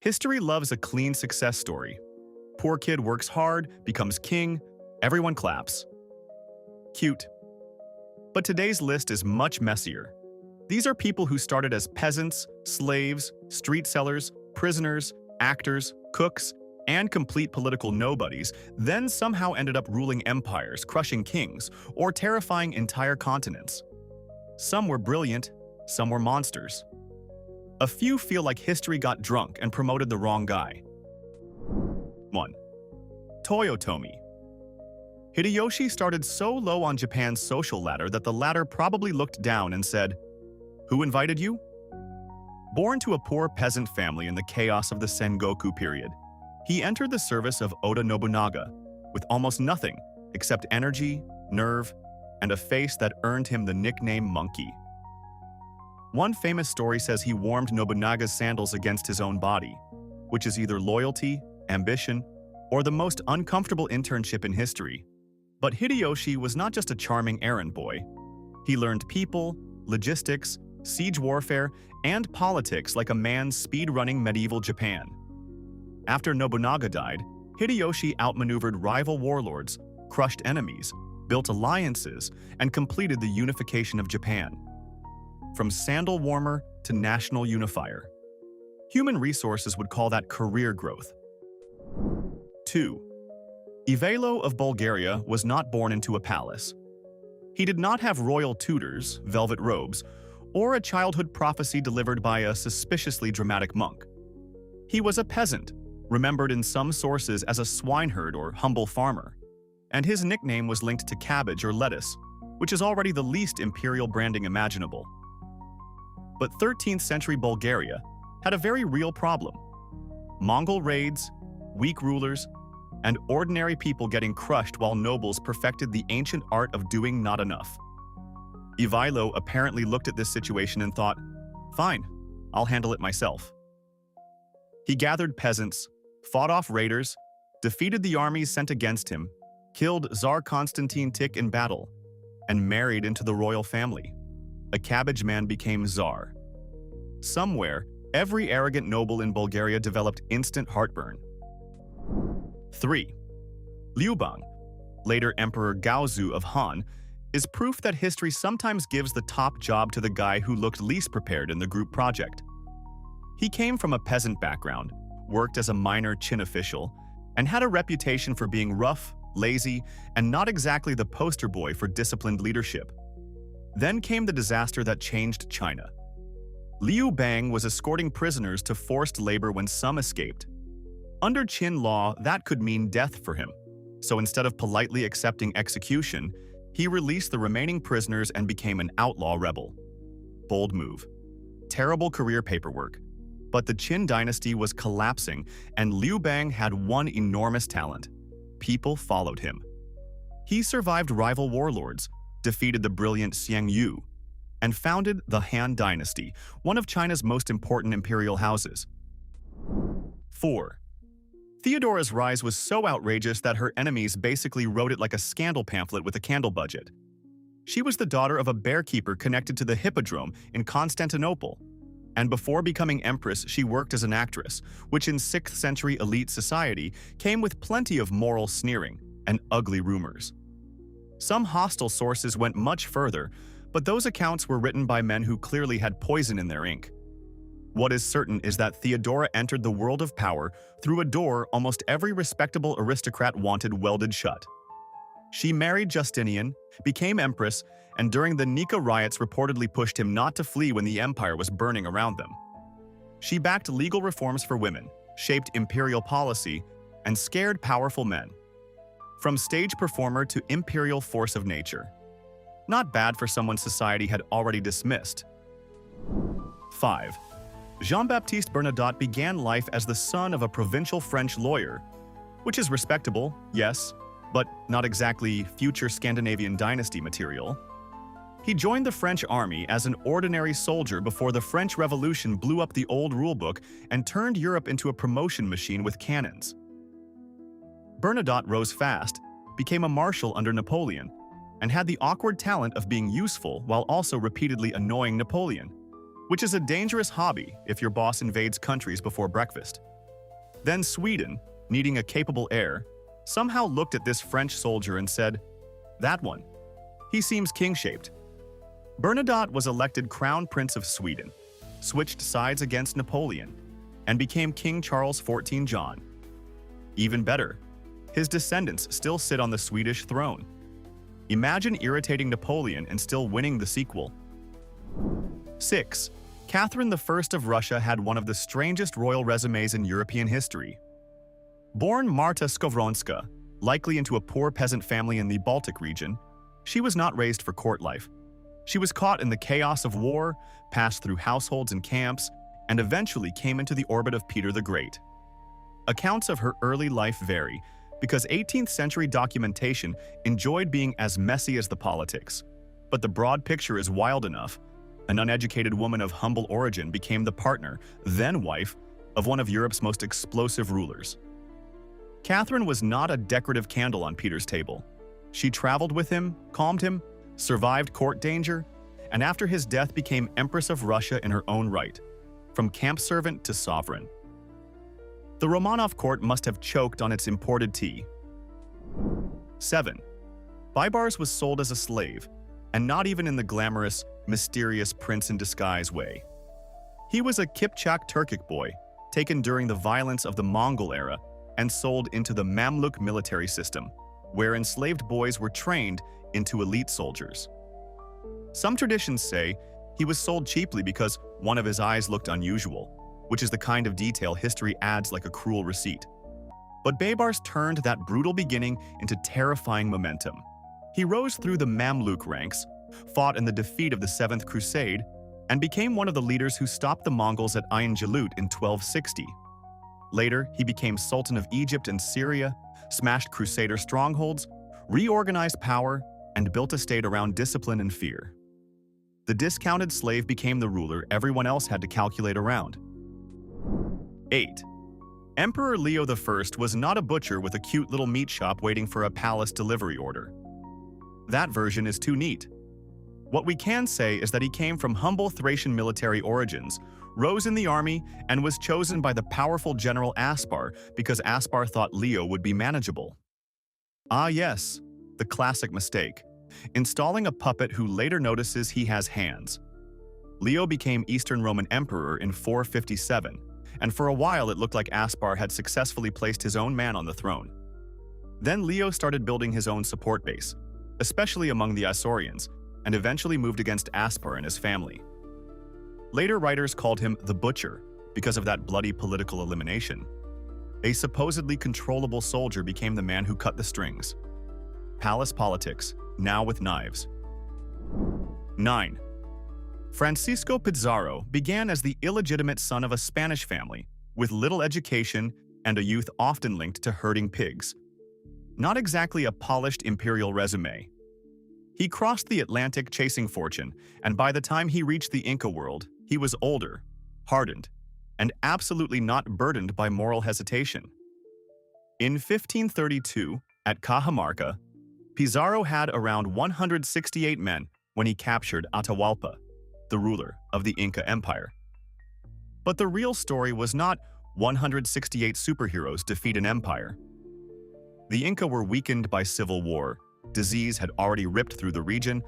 History loves a clean success story. Poor kid works hard, becomes king, everyone claps. Cute. But today's list is much messier. These are people who started as peasants, slaves, street sellers, prisoners, actors, cooks, and complete political nobodies, then somehow ended up ruling empires, crushing kings, or terrifying entire continents. Some were brilliant, some were monsters. A few feel like history got drunk and promoted the wrong guy. 1. Toyotomi Hideyoshi started so low on Japan's social ladder that the latter probably looked down and said, "Who invited you?" Born to a poor peasant family in the chaos of the Sengoku period, he entered the service of Oda Nobunaga with almost nothing except energy, nerve, and a face that earned him the nickname Monkey. One famous story says he warmed Nobunaga's sandals against his own body, which is either loyalty, ambition, or the most uncomfortable internship in history. But Hideyoshi was not just a charming errand boy. He learned people, logistics, siege warfare, and politics like a man speed-running medieval Japan. After Nobunaga died, Hideyoshi outmaneuvered rival warlords, crushed enemies, built alliances, and completed the unification of Japan. From sandal warmer to national unifier. Human resources would call that career growth. 2. Ivaylo of Bulgaria was not born into a palace. He did not have royal tutors, velvet robes, or a childhood prophecy delivered by a suspiciously dramatic monk. He was a peasant, remembered in some sources as a swineherd or humble farmer, and his nickname was linked to cabbage or lettuce, which is already the least imperial branding imaginable. But 13th century Bulgaria had a very real problem. Mongol raids, weak rulers, and ordinary people getting crushed while nobles perfected the ancient art of doing not enough. Ivaylo apparently looked at this situation and thought, "Fine, I'll handle it myself." He gathered peasants, fought off raiders, defeated the armies sent against him, killed Tsar Constantine I in battle, and married into the royal family. A cabbage man became Tsar. Somewhere, every arrogant noble in Bulgaria developed instant heartburn. 3. Liu Bang, later Emperor Gaozu of Han, is proof that history sometimes gives the top job to the guy who looked least prepared in the group project. He came from a peasant background, worked as a minor Qin official, and had a reputation for being rough, lazy, and not exactly the poster boy for disciplined leadership. Then came the disaster that changed China. Liu Bang was escorting prisoners to forced labor when some escaped. Under Qin law, that could mean death for him, so instead of politely accepting execution, he released the remaining prisoners and became an outlaw rebel. Bold move. Terrible career paperwork. But the Qin dynasty was collapsing, and Liu Bang had one enormous talent. People followed him. He survived rival warlords, defeated the brilliant Xiang Yu, and founded the Han Dynasty, one of China's most important imperial houses. 4. Theodora's rise was so outrageous that her enemies basically wrote it like a scandal pamphlet with a candle budget. She was the daughter of a bearkeeper connected to the hippodrome in Constantinople, and before becoming empress she worked as an actress, which in 6th century elite society came with plenty of moral sneering and ugly rumors. Some hostile sources went much further, but those accounts were written by men who clearly had poison in their ink. What is certain is that Theodora entered the world of power through a door almost every respectable aristocrat wanted welded shut. She married Justinian, became empress, and during the Nika riots reportedly pushed him not to flee when the empire was burning around them. She backed legal reforms for women, shaped imperial policy, and scared powerful men. From stage performer to imperial force of nature. Not bad for someone society had already dismissed. 5. Jean-Baptiste Bernadotte began life as the son of a provincial French lawyer, which is respectable, yes, but not exactly future Scandinavian dynasty material. He joined the French army as an ordinary soldier before the French Revolution blew up the old rulebook and turned Europe into a promotion machine with cannons. Bernadotte rose fast, became a marshal under Napoleon, and had the awkward talent of being useful while also repeatedly annoying Napoleon, which is a dangerous hobby if your boss invades countries before breakfast. Then Sweden, needing a capable heir, somehow looked at this French soldier and said, "That one. He seems king-shaped." Bernadotte was elected Crown Prince of Sweden, switched sides against Napoleon, and became King Charles XIV John. Even better, his descendants still sit on the Swedish throne. Imagine irritating Napoleon and still winning the sequel. 6. Catherine I of Russia had one of the strangest royal resumes in European history. Born Marta Skowronska, likely into a poor peasant family in the Baltic region, she was not raised for court life. She was caught in the chaos of war, passed through households and camps, and eventually came into the orbit of Peter the Great. Accounts of her early life vary, because 18th century documentation enjoyed being as messy as the politics. But the broad picture is wild enough. An uneducated woman of humble origin became the partner, then wife, of one of Europe's most explosive rulers. Catherine was not a decorative candle on Peter's table. She traveled with him, calmed him, survived court danger, and after his death became Empress of Russia in her own right, from camp servant to sovereign. The Romanov court must have choked on its imported tea. 7. Baibars was sold as a slave, and not even in the glamorous, mysterious prince-in-disguise way. He was a Kipchak Turkic boy, taken during the violence of the Mongol era and sold into the Mamluk military system, where enslaved boys were trained into elite soldiers. Some traditions say he was sold cheaply because one of his eyes looked unusual, which is the kind of detail history adds like a cruel receipt. But Baibars turned that brutal beginning into terrifying momentum. He rose through the Mamluk ranks, fought in the defeat of the Seventh Crusade, and became one of the leaders who stopped the Mongols at Ain Jalut in 1260. Later, he became Sultan of Egypt and Syria, smashed Crusader strongholds, reorganized power, and built a state around discipline and fear. The discounted slave became the ruler everyone else had to calculate around. 8. Emperor Leo I was not a butcher with a cute little meat shop waiting for a palace delivery order. That version is too neat. What we can say is that he came from humble Thracian military origins, rose in the army, and was chosen by the powerful general Aspar because Aspar thought Leo would be manageable. Ah yes, the classic mistake. Installing a puppet who later notices he has hands. Leo became Eastern Roman Emperor in 457, and for a while it looked like Aspar had successfully placed his own man on the throne. Then Leo started building his own support base, especially among the Isaurians, and eventually moved against Aspar and his family. Later writers called him the Butcher because of that bloody political elimination. A supposedly controllable soldier became the man who cut the strings. Palace politics, now with knives. 9. Francisco Pizarro began as the illegitimate son of a Spanish family, with little education and a youth often linked to herding pigs. Not exactly a polished imperial resume. He crossed the Atlantic chasing fortune, and by the time he reached the Inca world, he was older, hardened, and absolutely not burdened by moral hesitation. In 1532, at Cajamarca, Pizarro had around 168 men when he captured Atahualpa, the ruler of the Inca Empire. But the real story was not 168 superheroes defeat an empire. The Inca were weakened by civil war, disease had already ripped through the region,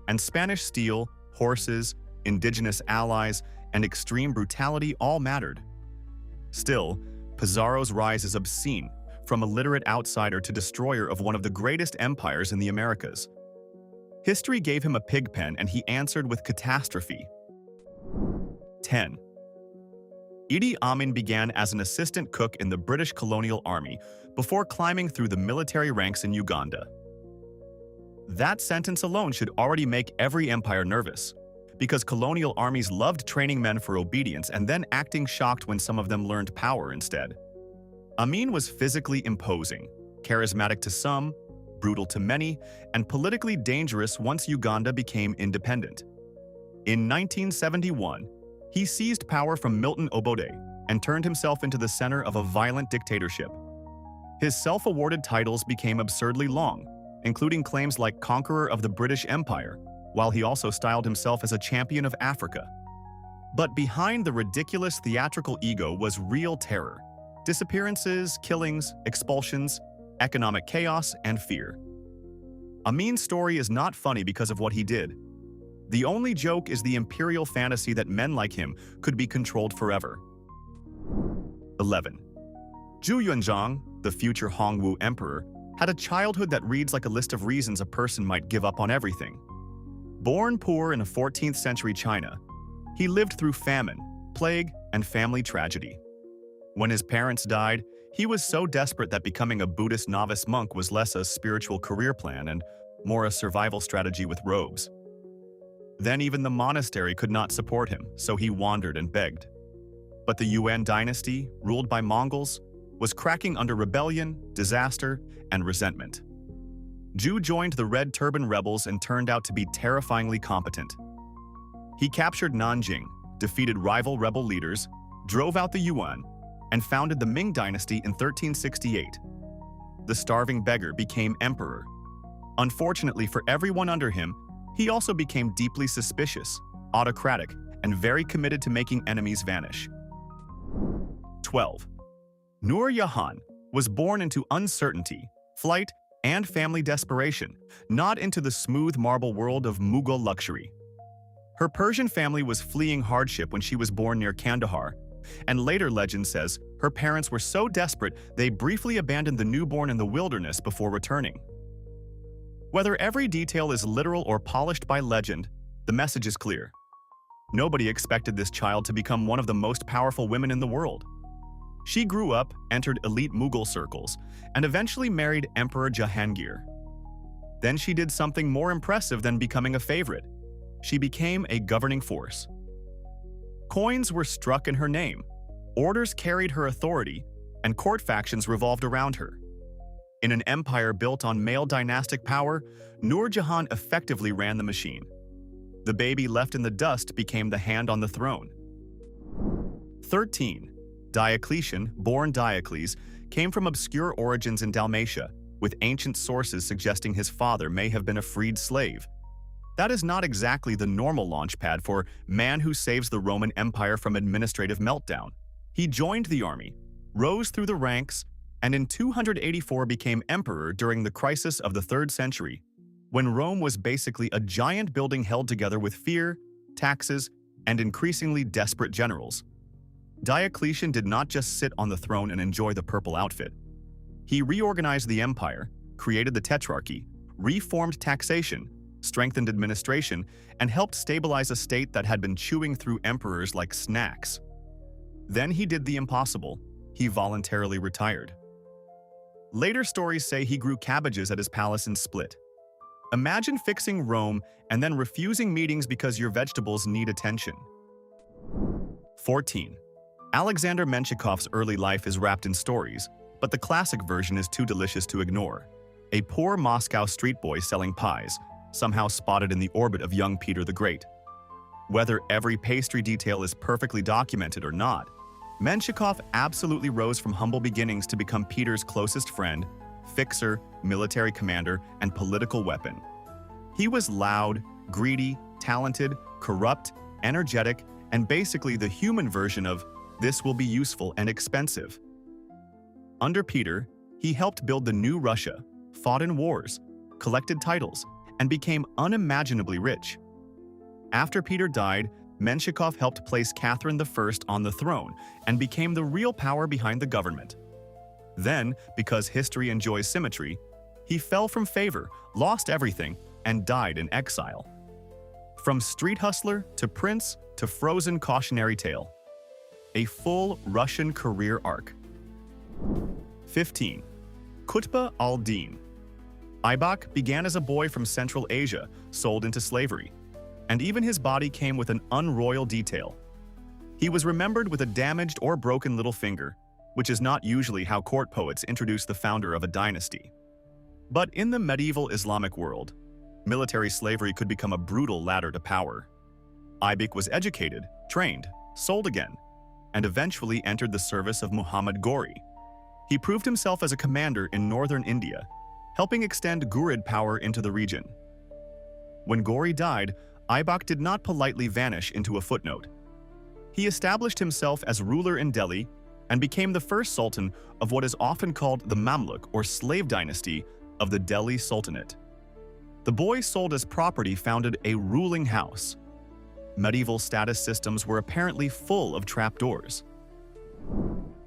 and Spanish steel, horses, indigenous allies, and extreme brutality all mattered. Still, Pizarro's rise is obscene, from illiterate outsider to destroyer of one of the greatest empires in the Americas. History gave him a pig pen and he answered with catastrophe. 10. Idi Amin began as an assistant cook in the British colonial army before climbing through the military ranks in Uganda. That sentence alone should already make every empire nervous, because colonial armies loved training men for obedience and then acting shocked when some of them learned power instead. Amin was physically imposing, charismatic to some, brutal to many, and politically dangerous once Uganda became independent. In 1971, he seized power from Milton Obote and turned himself into the center of a violent dictatorship. His self-awarded titles became absurdly long, including claims like Conqueror of the British Empire, while he also styled himself as a champion of Africa. But behind the ridiculous theatrical ego was real terror, Disappearances, killings, expulsions, economic chaos, and fear. Amin's story is not funny because of what he did. The only joke is the imperial fantasy that men like him could be controlled forever. 11. Zhu Yuanzhang, the future Hongwu emperor, had a childhood that reads like a list of reasons a person might give up on everything. Born poor in a 14th century China, he lived through famine, plague, and family tragedy. When his parents died, he was so desperate that becoming a Buddhist novice monk was less a spiritual career plan and more a survival strategy with robes. Then even the monastery could not support him, so he wandered and begged. But the Yuan dynasty, ruled by Mongols, was cracking under rebellion, disaster, and resentment. Zhu joined the Red Turban rebels and turned out to be terrifyingly competent. He captured Nanjing, defeated rival rebel leaders, drove out the Yuan, and founded the Ming dynasty in 1368. The starving beggar became emperor. Unfortunately for everyone under him, he also became deeply suspicious, autocratic, and very committed to making enemies vanish. 12. Nur Jahan was born into uncertainty, flight, and family desperation, not into the smooth marble world of Mughal luxury. Her Persian family was fleeing hardship when she was born near Kandahar, and later legend says her parents were so desperate they briefly abandoned the newborn in the wilderness before returning. Whether every detail is literal or polished by legend, the message is clear. Nobody expected this child to become one of the most powerful women in the world. She grew up, entered elite Mughal circles, and eventually married Emperor Jahangir. Then she did something more impressive than becoming a favorite. She became a governing force. Coins were struck in her name, orders carried her authority, and court factions revolved around her. In an empire built on male dynastic power, Nur Jahan effectively ran the machine. The baby left in the dust became the hand on the throne. 13. Diocletian, born Diocles, came from obscure origins in Dalmatia, with ancient sources suggesting his father may have been a freed slave. That is not exactly the normal launchpad for man who saves the Roman Empire from administrative meltdown. He joined the army, rose through the ranks, and in 284 became emperor during the crisis of the 3rd century, when Rome was basically a giant building held together with fear, taxes, and increasingly desperate generals. Diocletian did not just sit on the throne and enjoy the purple outfit. He reorganized the empire, created the tetrarchy, reformed taxation, strengthened administration, and helped stabilize a state that had been chewing through emperors like snacks. Then he did the impossible. He voluntarily retired. Later stories say he grew cabbages at his palace in Split. Imagine fixing Rome and then refusing meetings because your vegetables need attention. 14. Alexander Menshikoff's early life is wrapped in stories, but the classic version is too delicious to ignore. A poor Moscow street boy selling pies, somehow spotted in the orbit of young Peter the Great. Whether every pastry detail is perfectly documented or not, Menshikov absolutely rose from humble beginnings to become Peter's closest friend, fixer, military commander, and political weapon. He was loud, greedy, talented, corrupt, energetic, and basically the human version of "this will be useful and expensive." Under Peter, he helped build the new Russia, fought in wars, collected titles, and became unimaginably rich. After Peter died, Menshikov helped place Catherine I on the throne and became the real power behind the government. Then, because history enjoys symmetry, he fell from favor, lost everything, and died in exile. From street hustler to prince to frozen cautionary tale. A full Russian career arc. 15. Qutb al-Din. Aybak began as a boy from Central Asia, sold into slavery, and even his body came with an unroyal detail. He was remembered with a damaged or broken little finger, which is not usually how court poets introduce the founder of a dynasty. But in the medieval Islamic world, military slavery could become a brutal ladder to power. Aybak was educated, trained, sold again, and eventually entered the service of Muhammad Ghori. He proved himself as a commander in northern India, helping extend Ghurid power into the region. When Ghori died, Aybak did not politely vanish into a footnote. He established himself as ruler in Delhi, and became the first sultan of what is often called the Mamluk or slave dynasty of the Delhi Sultanate. The boy sold as property founded a ruling house. Medieval status systems were apparently full of trapdoors.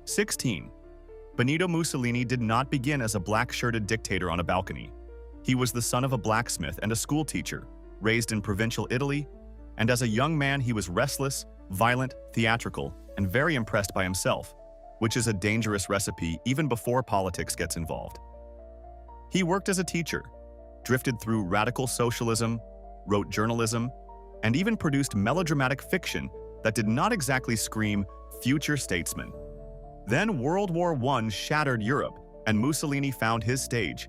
16. Benito Mussolini did not begin as a black-shirted dictator on a balcony. He was the son of a blacksmith and a schoolteacher, raised in provincial Italy, and as a young man he was restless, violent, theatrical, and very impressed by himself, which is a dangerous recipe even before politics gets involved. He worked as a teacher, drifted through radical socialism, wrote journalism, and even produced melodramatic fiction that did not exactly scream future statesman. Then World War I shattered Europe, and Mussolini found his stage.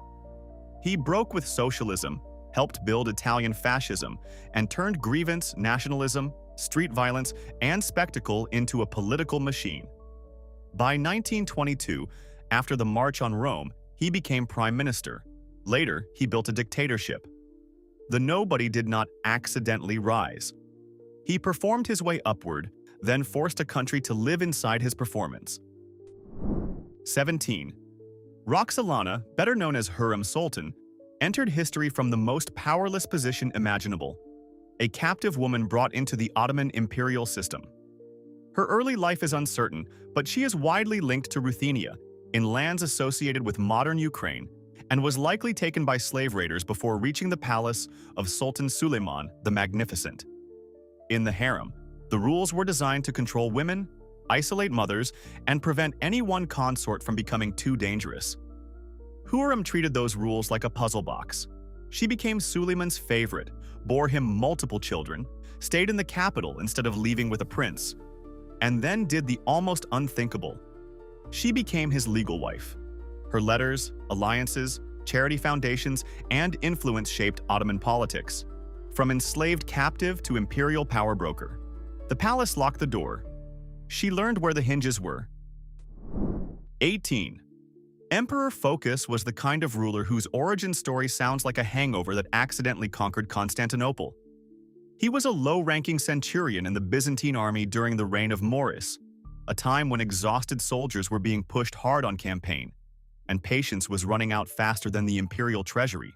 He broke with socialism, helped build Italian fascism, and turned grievance, nationalism, street violence, and spectacle into a political machine. By 1922, after the March on Rome, he became prime minister. Later, he built a dictatorship. The nobody did not accidentally rise. He performed his way upward, then forced a country to live inside his performance. 17. Roxolana, better known as Hurrem Sultan, entered history from the most powerless position imaginable, a captive woman brought into the Ottoman imperial system. Her early life is uncertain, but she is widely linked to Ruthenia, in lands associated with modern Ukraine, and was likely taken by slave raiders before reaching the palace of Sultan Suleiman the Magnificent. In the harem, the rules were designed to control women, isolate mothers, and prevent any one consort from becoming too dangerous. Hurrem treated those rules like a puzzle box. She became Suleiman's favorite, bore him multiple children, stayed in the capital instead of leaving with a prince, and then did the almost unthinkable. She became his legal wife. Her letters, alliances, charity foundations, and influence shaped Ottoman politics. From enslaved captive to imperial power broker. The palace locked the door. She learned where the hinges were. 18. Emperor Phocas was the kind of ruler whose origin story sounds like a hangover that accidentally conquered Constantinople. He was a low-ranking centurion in the Byzantine army during the reign of Maurice, a time when exhausted soldiers were being pushed hard on campaign, and patience was running out faster than the imperial treasury.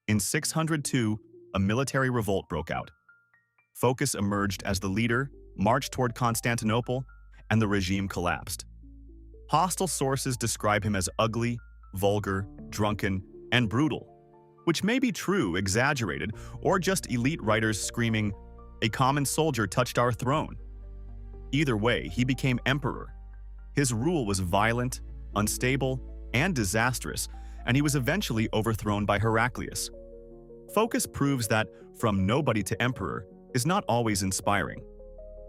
In 602, a military revolt broke out. Phocas emerged as the leader, marched toward Constantinople, and the regime collapsed. Hostile sources describe him as ugly, vulgar, drunken, and brutal, which may be true, exaggerated, or just elite writers screaming, "A common soldier touched our throne." Either way, he became emperor. His rule was violent, unstable, and disastrous, and he was eventually overthrown by Heraclius. Phocas proves that from nobody to emperor is not always inspiring.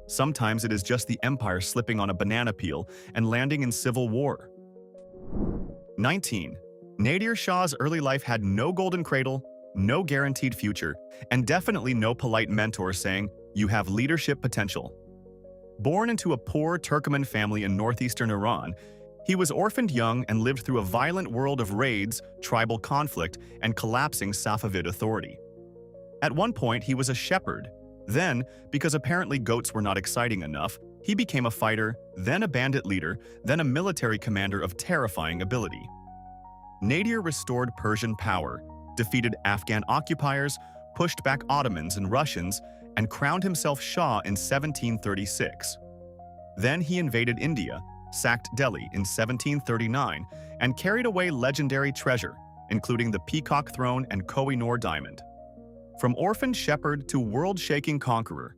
Sometimes it is just the empire slipping on a banana peel and landing in civil war. 19. Nader Shah's early life had no golden cradle, no guaranteed future, and definitely no polite mentor saying, "You have leadership potential." Born into a poor Turkoman family in northeastern Iran, he was orphaned young and lived through a violent world of raids, tribal conflict, and collapsing Safavid authority. At one point, he was a shepherd. Then, because apparently goats were not exciting enough, he became a fighter, then a bandit leader, then a military commander of terrifying ability. Nader restored Persian power, defeated Afghan occupiers, pushed back Ottomans and Russians, and crowned himself Shah in 1736. Then he invaded India, sacked Delhi in 1739, and carried away legendary treasure, including the Peacock Throne and Koh-i-Noor diamond. From orphaned shepherd to world-shaking conqueror.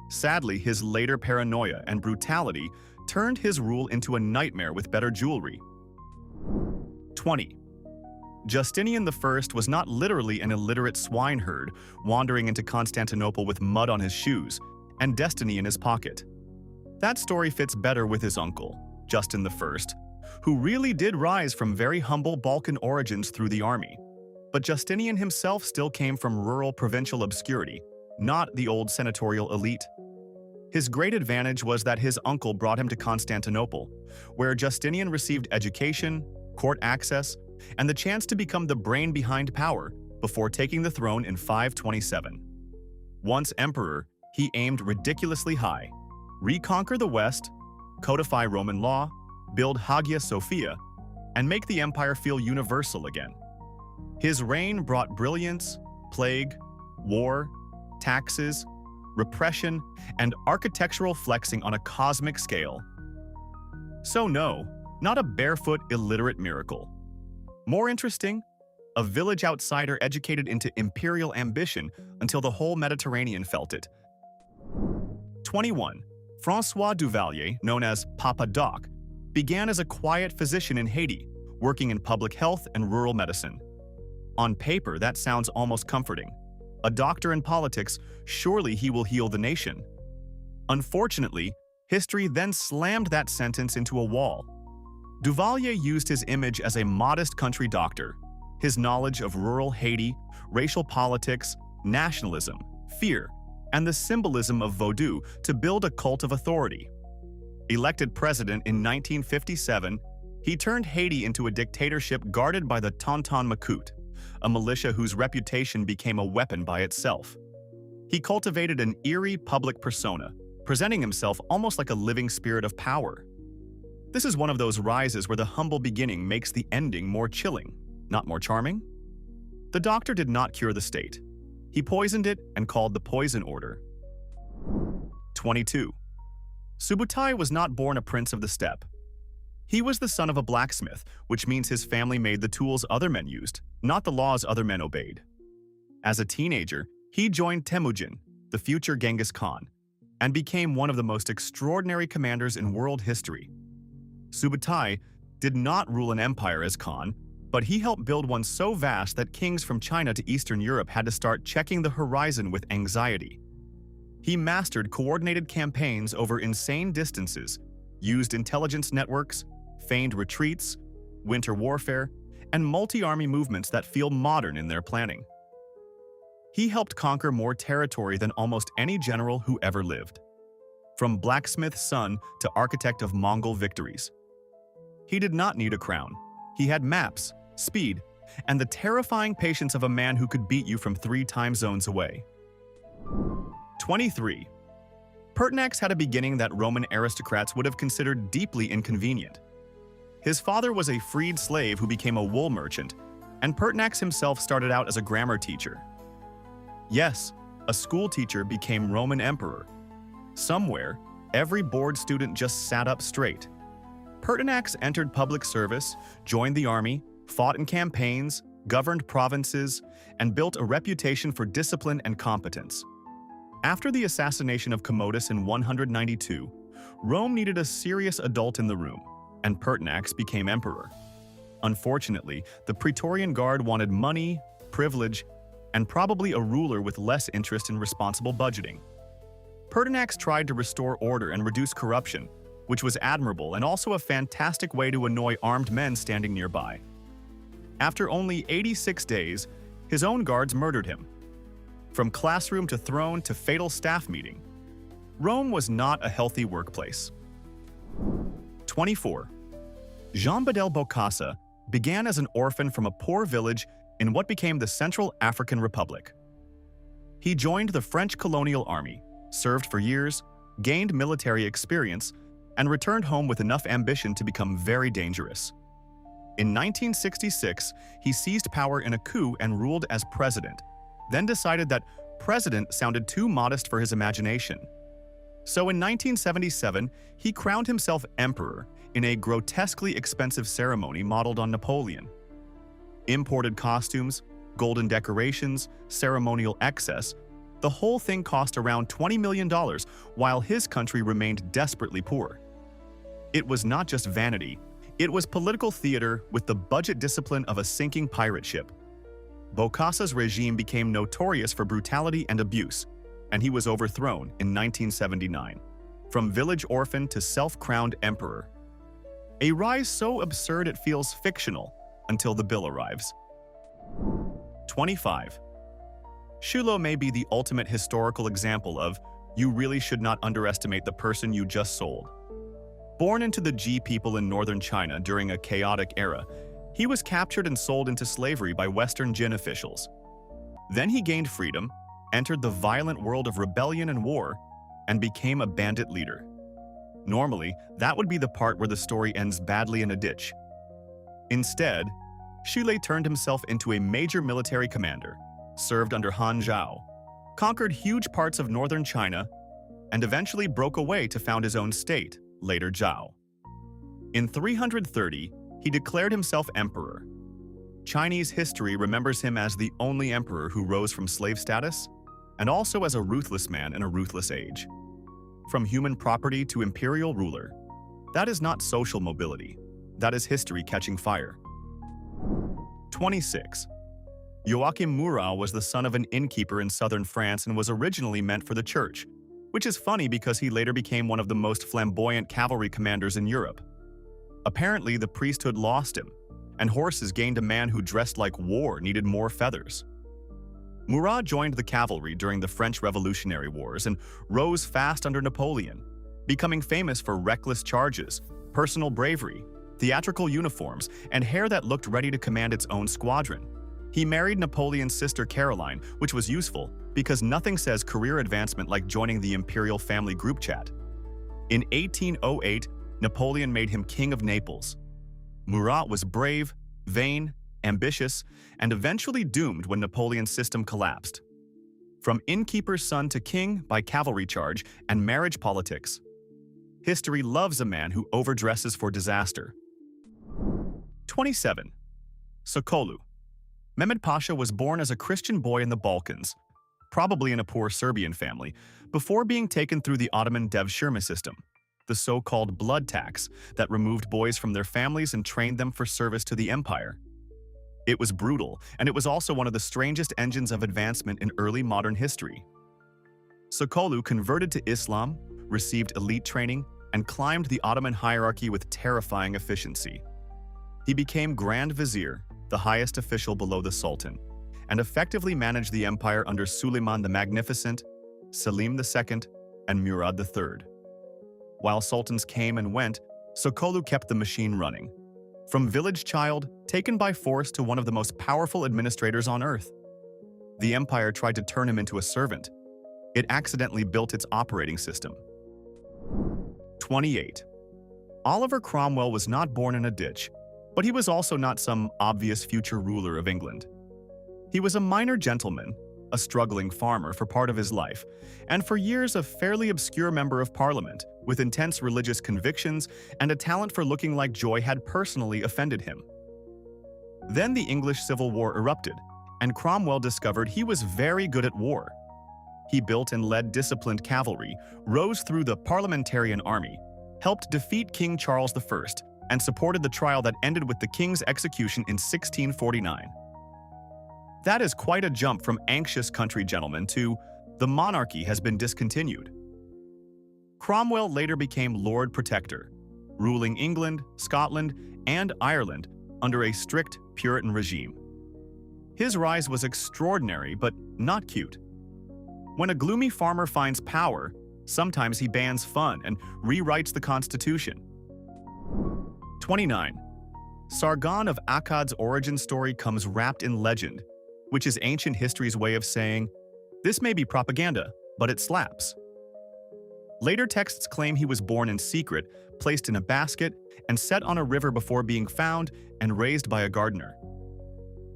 Sadly, his later paranoia and brutality turned his rule into a nightmare with better jewelry. 20. Justinian I was not literally an illiterate swineherd wandering into Constantinople with mud on his shoes and destiny in his pocket. That story fits better with his uncle, Justin I, who really did rise from very humble Balkan origins through the army. But Justinian himself still came from rural provincial obscurity, not the old senatorial elite. His great advantage was that his uncle brought him to Constantinople, where Justinian received education, court access, and the chance to become the brain behind power before taking the throne in 527. Once emperor, he aimed ridiculously high: reconquer the West, codify Roman law, build Hagia Sophia, and make the empire feel universal again. His reign brought brilliance, plague, war, taxes, repression, and architectural flexing on a cosmic scale. So no, not a barefoot, illiterate miracle. More interesting, a village outsider educated into imperial ambition until the whole Mediterranean felt it. 21. François Duvalier, known as Papa Doc, began as a quiet physician in Haiti, working in public health and rural medicine. On paper, that sounds almost comforting. A doctor in politics, surely he will heal the nation. Unfortunately, history then slammed that sentence into a wall. Duvalier used his image as a modest country doctor, his knowledge of rural Haiti, racial politics, nationalism, fear, and the symbolism of voodoo to build a cult of authority. Elected president in 1957, he turned Haiti into a dictatorship guarded by the Tonton Macoute, a militia whose reputation became a weapon by itself. He cultivated an eerie public persona, presenting himself almost like a living spirit of power. This is one of those rises where the humble beginning makes the ending more chilling, not more charming. The doctor did not cure the state. He poisoned it and called the poison order. 22. Subutai was not born a prince of the steppe. He was the son of a blacksmith, which means his family made the tools other men used, not the laws other men obeyed. As a teenager, he joined Temujin, the future Genghis Khan, and became one of the most extraordinary commanders in world history. Subutai did not rule an empire as Khan, but he helped build one so vast that kings from China to Eastern Europe had to start checking the horizon with anxiety. He mastered coordinated campaigns over insane distances, used intelligence networks, feigned retreats, winter warfare, and multi-army movements that feel modern in their planning. He helped conquer more territory than almost any general who ever lived. From blacksmith's son to architect of Mongol victories. He did not need a crown. He had maps, speed, and the terrifying patience of a man who could beat you from 3 time zones away. 23. Pertinax had a beginning that Roman aristocrats would have considered deeply inconvenient. His father was a freed slave who became a wool merchant, and Pertinax himself started out as a grammar teacher. Yes, a school teacher became Roman emperor. Somewhere, every bored student just sat up straight. Pertinax entered public service, joined the army, fought in campaigns, governed provinces, and built a reputation for discipline and competence. After the assassination of Commodus in 192, Rome needed a serious adult in the room, and Pertinax became emperor. Unfortunately, the Praetorian Guard wanted money, privilege, and probably a ruler with less interest in responsible budgeting. Pertinax tried to restore order and reduce corruption, which was admirable and also a fantastic way to annoy armed men standing nearby. After only 86 days, his own guards murdered him. From classroom to throne to fatal staff meeting, Rome was not a healthy workplace. 24. Jean-Bédel Bokassa began as an orphan from a poor village in what became the Central African Republic. He joined the French colonial army, served for years, gained military experience, and returned home with enough ambition to become very dangerous. In 1966, he seized power in a coup and ruled as president, then decided that president sounded too modest for his imagination. So in 1977, he crowned himself emperor in a grotesquely expensive ceremony modeled on Napoleon. Imported costumes, golden decorations, ceremonial excess, the whole thing cost around $20 million, while his country remained desperately poor. It was not just vanity, it was political theater with the budget discipline of a sinking pirate ship. Bokassa's regime became notorious for brutality and abuse, and he was overthrown in 1979, from village orphan to self-crowned emperor. A rise so absurd it feels fictional until the bill arrives. 25. Shulo may be the ultimate historical example of you really should not underestimate the person you just sold. Born into the Ji people in northern China during a chaotic era, he was captured and sold into slavery by Western Jin officials. Then he gained freedom, entered the violent world of rebellion and war, and became a bandit leader. Normally, that would be the part where the story ends badly in a ditch. Instead, Xulei turned himself into a major military commander, served under Han Zhao, conquered huge parts of northern China, and eventually broke away to found his own state, later Zhao. In 330, he declared himself emperor. Chinese history remembers him as the only emperor who rose from slave status, and also as a ruthless man in a ruthless age. From human property to imperial ruler, that is not social mobility. That is history catching fire. 26. Joachim Murat was the son of an innkeeper in southern France and was originally meant for the church, which is funny because he later became one of the most flamboyant cavalry commanders in Europe. Apparently, the priesthood lost him, and horses gained a man who dressed like war needed more feathers. Murat joined the cavalry during the French Revolutionary Wars and rose fast under Napoleon, becoming famous for reckless charges, personal bravery, theatrical uniforms, and hair that looked ready to command its own squadron. He married Napoleon's sister Caroline, which was useful because nothing says career advancement like joining the imperial family group chat. In 1808, Napoleon made him King of Naples. Murat was brave, vain, ambitious, and eventually doomed when Napoleon's system collapsed. From innkeeper's son to king by cavalry charge and marriage politics. History loves a man who overdresses for disaster. 27. Sokollu. Mehmed Pasha was born as a Christian boy in the Balkans, probably in a poor Serbian family, before being taken through the Ottoman devshirme system, the so-called blood tax that removed boys from their families and trained them for service to the empire. It was brutal, and it was also one of the strangest engines of advancement in early modern history. Sokollu converted to Islam, received elite training, and climbed the Ottoman hierarchy with terrifying efficiency. He became Grand Vizier, the highest official below the Sultan, and effectively managed the empire under Suleiman the Magnificent, Selim II, and Murad III. While sultans came and went, Sokollu kept the machine running. From village child, taken by force to one of the most powerful administrators on earth. The empire tried to turn him into a servant. It accidentally built its operating system. 28. Oliver Cromwell was not born in a ditch, but he was also not some obvious future ruler of England. He was a minor gentleman, a struggling farmer for part of his life, and for years a fairly obscure member of parliament, with intense religious convictions and a talent for looking like joy had personally offended him. Then the English Civil War erupted, and Cromwell discovered he was very good at war. He built and led disciplined cavalry, rose through the parliamentarian army, helped defeat King Charles I, and supported the trial that ended with the king's execution in 1649. That is quite a jump from anxious country gentleman to the monarchy has been discontinued. Cromwell later became Lord Protector, ruling England, Scotland, and Ireland under a strict Puritan regime. His rise was extraordinary, but not cute. When a gloomy farmer finds power, sometimes he bans fun and rewrites the Constitution. 29. Sargon of Akkad's origin story comes wrapped in legend, which is ancient history's way of saying, this may be propaganda, but it slaps. Later texts claim he was born in secret, placed in a basket, and set on a river before being found and raised by a gardener.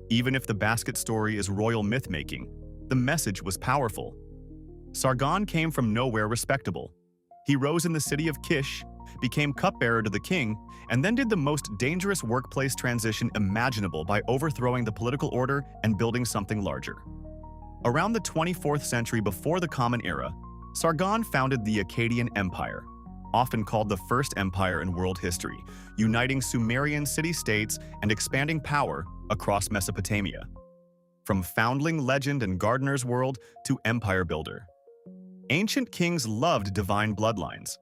Even if the basket story is royal myth-making, the message was powerful. Sargon came from nowhere respectable. He rose in the city of Kish, became cupbearer to the king, and then did the most dangerous workplace transition imaginable by overthrowing the political order and building something larger. Around the 24th century before the Common Era, Sargon founded the Akkadian Empire, often called the first empire in world history, uniting Sumerian city-states and expanding power across Mesopotamia. From foundling legend and gardener's world to empire builder. Ancient kings loved divine bloodlines.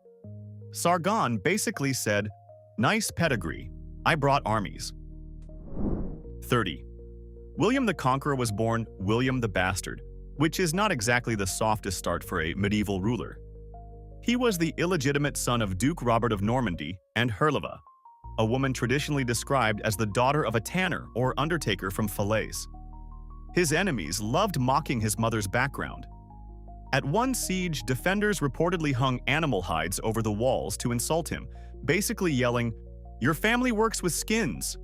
Sargon basically said, nice pedigree, I brought armies. 30. William the Conqueror was born William the Bastard, which is not exactly the softest start for a medieval ruler. He was the illegitimate son of Duke Robert of Normandy and Herleva, a woman traditionally described as the daughter of a tanner or undertaker from Falaise. His enemies loved mocking his mother's background. At one siege, defenders reportedly hung animal hides over the walls to insult him, basically yelling, "Your family works with skins."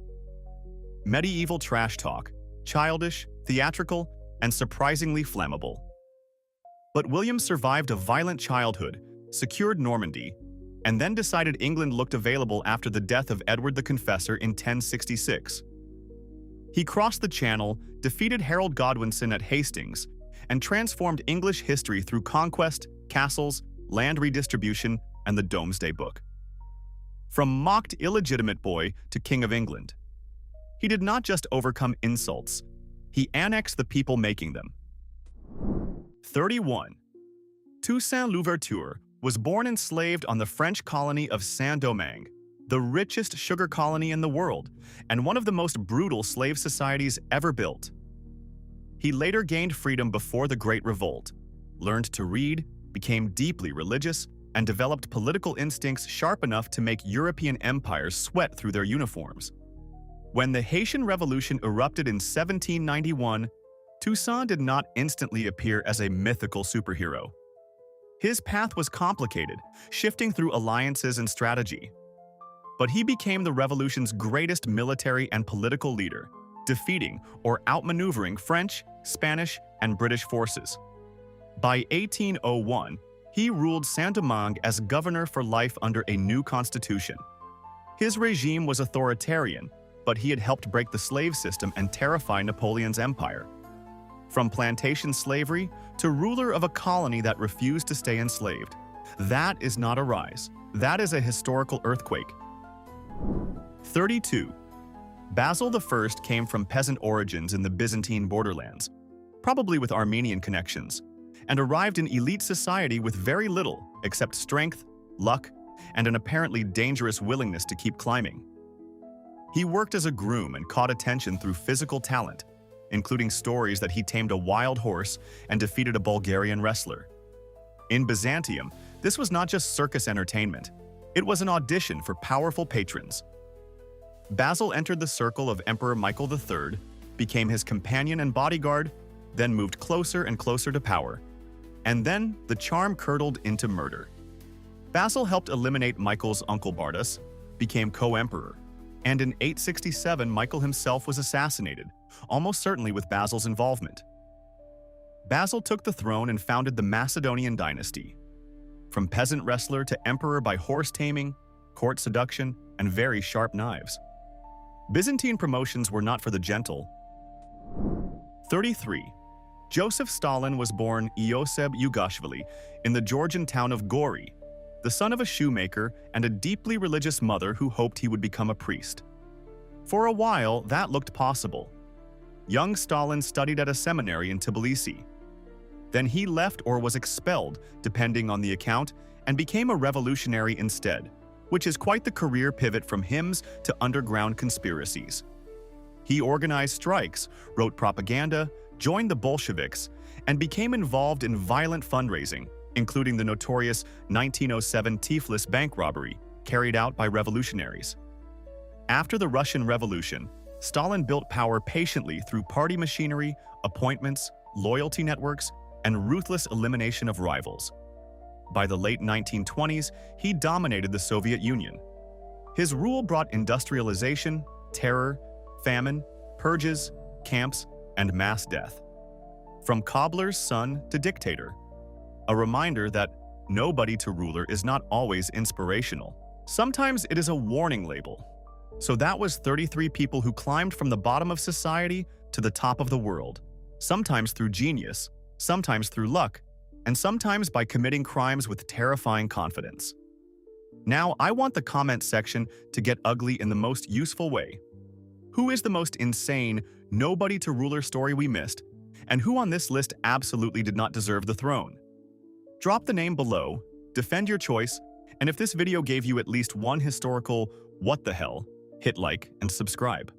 Medieval trash talk, childish, theatrical, and surprisingly flammable. But William survived a violent childhood, secured Normandy, and then decided England looked available after the death of Edward the Confessor in 1066. He crossed the Channel, defeated Harold Godwinson at Hastings, and transformed English history through conquest, castles, land redistribution, and the Domesday Book. From mocked illegitimate boy to King of England, he did not just overcome insults, he annexed the people making them. 31. Toussaint Louverture was born enslaved on the French colony of Saint-Domingue, the richest sugar colony in the world, and one of the most brutal slave societies ever built. He later gained freedom before the Great Revolt, learned to read, became deeply religious, and developed political instincts sharp enough to make European empires sweat through their uniforms. When the Haitian Revolution erupted in 1791, Toussaint did not instantly appear as a mythical superhero. His path was complicated, shifting through alliances and strategy. But he became the revolution's greatest military and political leader, defeating or outmaneuvering French, Spanish, and British forces. By 1801, he ruled Saint-Domingue as governor for life under a new constitution. His regime was authoritarian, but he had helped break the slave system and terrify Napoleon's empire. From plantation slavery to ruler of a colony that refused to stay enslaved. That is not a rise. That is a historical earthquake. 32. Basil I came from peasant origins in the Byzantine borderlands, probably with Armenian connections, and arrived in elite society with very little except strength, luck, and an apparently dangerous willingness to keep climbing. He worked as a groom and caught attention through physical talent, including stories that he tamed a wild horse and defeated a Bulgarian wrestler. In Byzantium, this was not just circus entertainment, it was an audition for powerful patrons. Basil entered the circle of Emperor Michael III, became his companion and bodyguard, then moved closer and closer to power. And then the charm curdled into murder. Basil helped eliminate Michael's uncle Bardas, became co-emperor, and in 867 Michael himself was assassinated, almost certainly with Basil's involvement. Basil took the throne and founded the Macedonian dynasty. From peasant wrestler to emperor by horse taming, court seduction, and very sharp knives. Byzantine promotions were not for the gentle. 33. Joseph Stalin was born Ioseb Yugashvili in the Georgian town of Gori, the son of a shoemaker and a deeply religious mother who hoped he would become a priest. For a while, that looked possible. Young Stalin studied at a seminary in Tbilisi. Then he left or was expelled, depending on the account, and became a revolutionary instead, which is quite the career pivot from hymns to underground conspiracies. He organized strikes, wrote propaganda, joined the Bolsheviks, and became involved in violent fundraising, including the notorious 1907 Tiflis bank robbery carried out by revolutionaries. After the Russian Revolution, Stalin built power patiently through party machinery, appointments, loyalty networks, and ruthless elimination of rivals. By the late 1920s, he dominated the Soviet Union. His rule brought industrialization, terror, famine, purges, camps, and mass death. From cobbler's son to dictator. A reminder that nobody to ruler is not always inspirational. Sometimes it is a warning label. So that was 33 people who climbed from the bottom of society to the top of the world, sometimes through genius, sometimes through luck, and sometimes by committing crimes with terrifying confidence. Now, I want the comment section to get ugly in the most useful way. Who is the most insane, nobody-to-ruler story we missed, and who on this list absolutely did not deserve the throne? Drop the name below, defend your choice, and if this video gave you at least one historical what the hell, hit like and subscribe.